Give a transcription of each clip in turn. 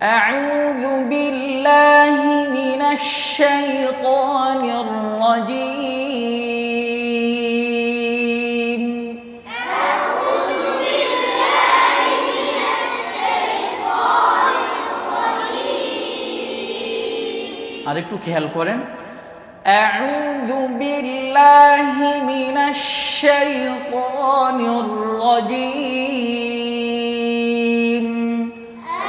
أعوذ بالله من الشيطان الرجيم أعوذ بالله من الشيطان الرجيم আরেকটু খেয়াল করেন أعوذ بالله من الشيطان الرجيم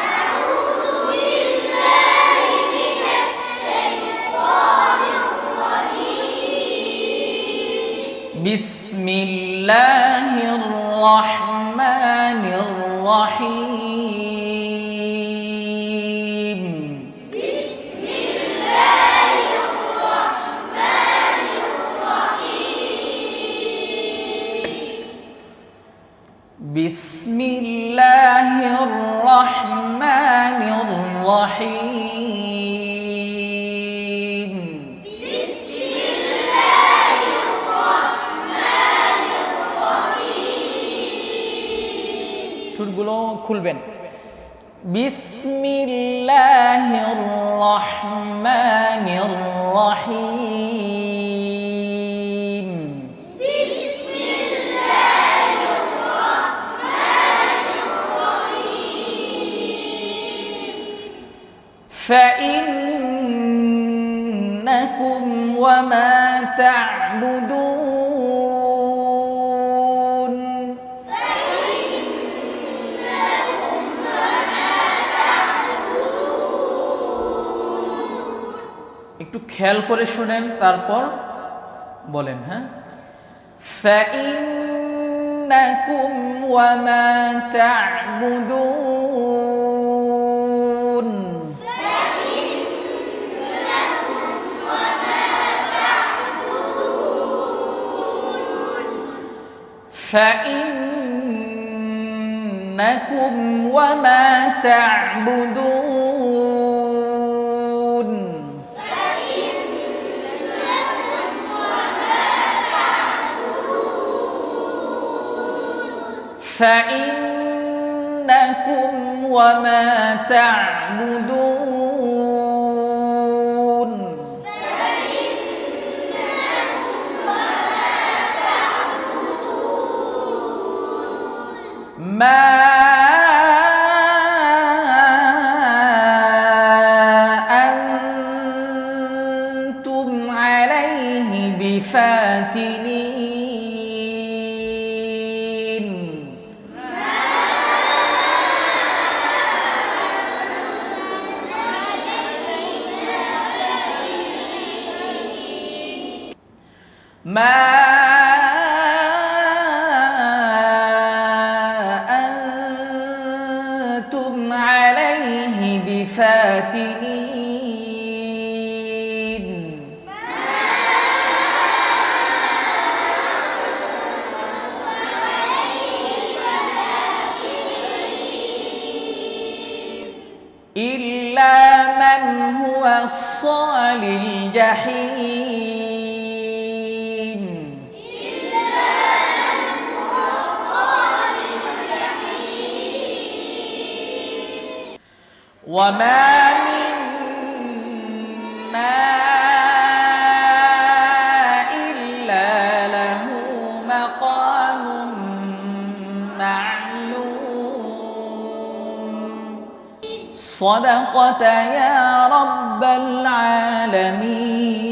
أعوذ بالله من الشيطان الرجيم بسم الله الرحمن الرحيم بسم الله الرحمن الرحيم بسم الله الرحمن الرحيم بسم الله الرحمن الرحيم ঠোঁটগুলো খুলবেন বিসমিল্লাহির রহমানির রহিম بسم الله الرحمن الرحيم فإنكم وما تعبدون একটু খেয়াল করে শুনেন তারপর বলেন হ্যাঁ فإنكم وما تعبدون فإنكم وما تعبدون فإنكم وما تعبدون ما أنتم عليه بفاتنين ما أنتم عليه بفاتنين إلا من هو صال الجحيم وما منا إلا له مقام معلوم صدقت يا رب العالمين